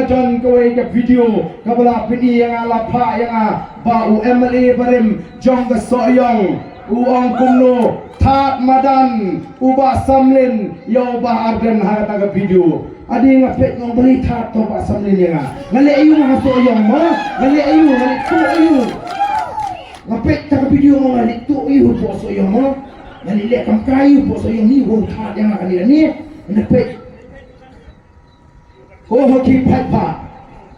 jon kowe ke video kabala pini yang ala pha yang ba UMLA barem jong ke soyong uang kumno tat madan uba samlin yo ba arden ha ta ke video adi ngapet ngong beri tat to ba samlin yang ngale ayu ha soyong ma ngale ayu ngale tu ayu ngapet ta ke video ngong ngale tu ayu po soyong ma ngale le kam kayu po soyong ni wo tat yang ngale ni ngapet ko hoki phatpa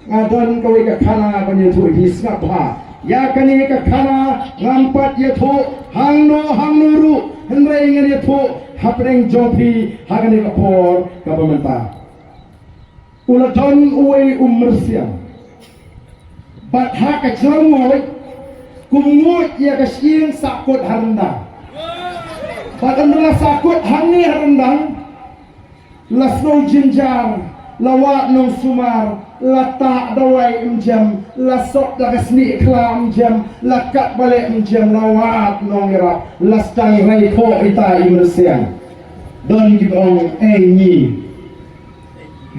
ngadon kowe ka khana bani thu hisna pha ya kani ka khana ngampat ye thu hangno ru hendrai ngani thu hapreng jopi hagani ka por ka pamenta ulaton uwe ummersia bat ha ka jangoi kumut ya ka sieng sakut haranda bat andra sakut hangi harandang lasno jinjar lawak nong sumar latak dawai jam lasok dagasni klam jam lakat balik jam lawak nong ira lastang rai ko ita imresian don gibong ni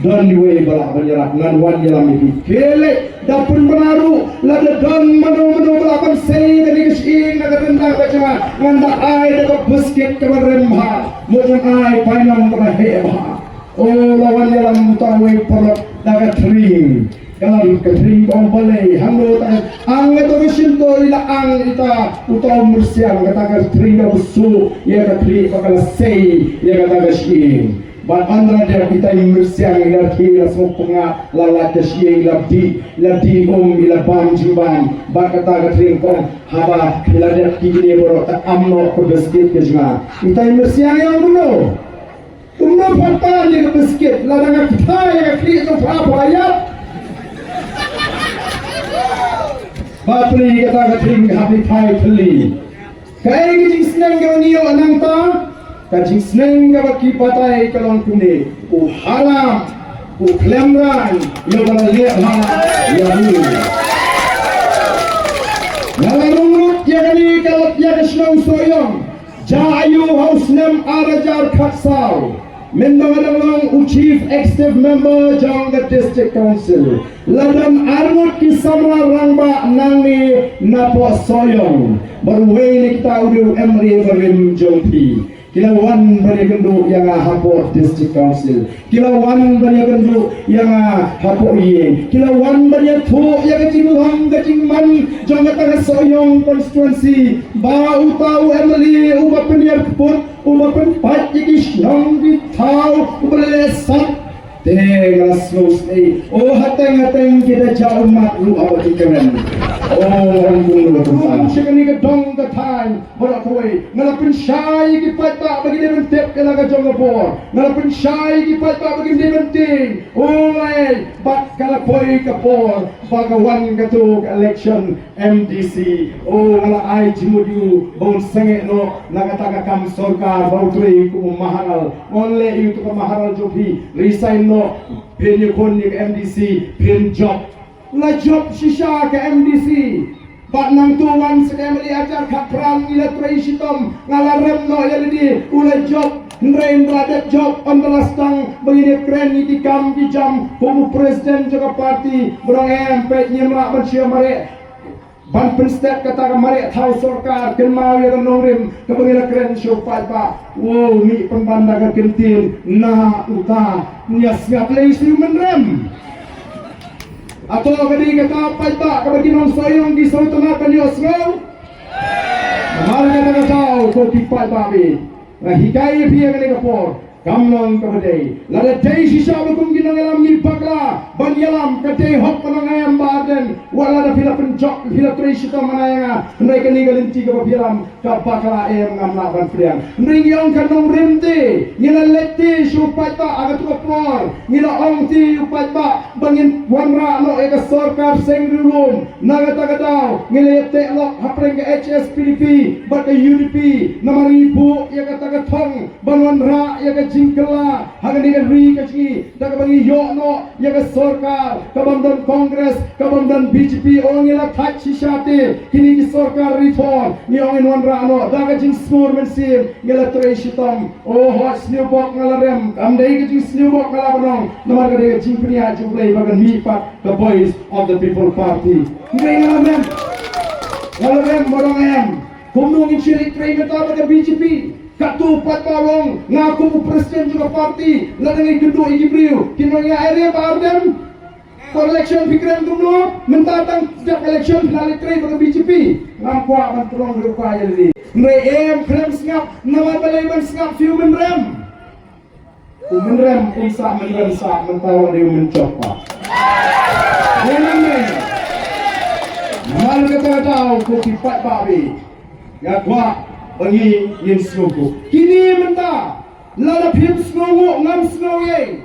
don diwe balak banyarak ngan wan dalam ini kele dapun menaru lada don manu balapan sei dari kesing naga rendang baca nganda ai dapat basket kebaremha mujung ai painang terheba oh lawan dalam mutawai perut daga tring dalam ketring kong balai hanggo ang ito bisinto ila ang ita utaw mursiang kataga tring na busu ya katri pakala sei ya kataga shing ban andra dia kita mursiang ila kila semua penga lalat shing labdi ila bam jiban ba kataga tring kong haba ila dia kini boro ta amno ko basket ke jma ita mursiang yang dulu umno patah ni ke basket ladang kita yang kiri tu apa ayat Patri kata kating happy thai thli kai gi sneng ga niyo anang ta ka jing sneng ga ki patai kalong kune u haram u klemran yo bala le ha ya ni nalarungut ya ni kalap ya snong soyong jayu hausnem arajar khatsau Mendalang Chief Executive Member Jang the District Council Ladam Armut Kisamra Rangba Nangi Napo Soyong Barwe ni kita udah Emri Barim Jompi Kilawan banyak genduk yang hapor District Council Kilawan banyak genduk yang hapor iye Kilawan banyak tu yang kecing man Jang kata Soyong Constituency Bau tahu Emri ubah penyiar keput ubah penpat jikish yang ditau ubah lesat Tengah selesai. Oh hateng kita jauh mat lu awak ikan. Oh orang bulu tu. Sekarang ni kedong ketai berat kuai. Ngalapin syai kipat tak bagi dia mentep kena kacang kapur. Ngalapin syai kipat tak bagi dia menting. Oh lai bat kala kuai kapur. Bagawan ketuk election MDC. Oh ngala ai jimudiu bau sengek no nakataga kam sorkar bau tui ku mahal. Onle itu ke mahal jopi resign no pin kon ni MDC pin job la job shisha ke MDC bat nang tuan sekali ajar kapran ila traisitom ngalarem no yalidi ula job nrain radat job ondelastang begini keren ni kam di jam kubu presiden juga parti berong MP nyemrak bersia mare ban penstet kata kemarin tahu sorkar kenal ya nongrim kepengira keren syufat pak wow mi pembanda ke kentin na uta nias ngap leisi menrem atau kadi kata apa pak kebagi nong soyong di saut tengah kanios ngau mahal kata tahu ko pipat babi nah hikai pia kali kapor kamlang kabadai lada day sisa bagum ginangalam ngilpakla ban yalam kadai hok panangayam baden wala da fila penjok fila tresita manayanga ndai kani galinti ka piram ka bakla em ngamla ban priang ndring yong kanong remte ngila lette supata agatu kapor ngila ongti upatba bangin wanra no eka sorkar sengrulum nagatagadaw ngila yete lok hapreng ka HSPDP bat ka UDP namaribu ya katagatong banwanra ya jingkela hagan ni ri kachi daga bagi yo no ya ke sorkar kabamdan kongres kabamdan BJP parti orang yang tak sishate kini di sorkar reform ni orang wan rano daga jing smur mensim ngela treshitong oh hot snew bok ngalarem amdai ke jing snew bok ngalabrong nomor gede jing pria jublai bagan mi pat the voice of the people party ngai ngalarem morong em kumnung inchirik train ta baga BJP katu pat bawong ngaku presiden juga parti ladang gedung igibriu kinanya area bardem election pikiran kuno mentatang sejak election finale trade pada BJP ngampua mantrong berupaya jadi ngeem krem sengap nama balai ban sengap fiu menrem insya menrem sah mentawang dia mencoba menang malu kata tahu kopi pat babi ya kuat bagi yang seluruh kini mentah lala phim seluruh ngam seluruh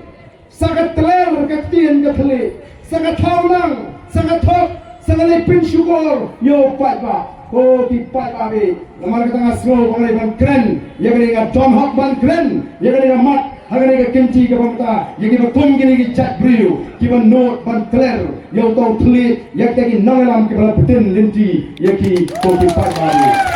sangat teler ketian keteli sangat taulang, sangat top, sangat lepin syukur. Yo pat ba, oh di pat ba be. Nama kita ngaslo pengalih ban keren, yang ini ngat John Hawk ban keren, yang ini ngat mat, yang ini ngat kimchi ke bangta, yang ini tum gini ke cat brio, kiban note ban clear, yo tau telit, yang tadi nangalam ke bala betin linti, yang ki oh di pat ba be.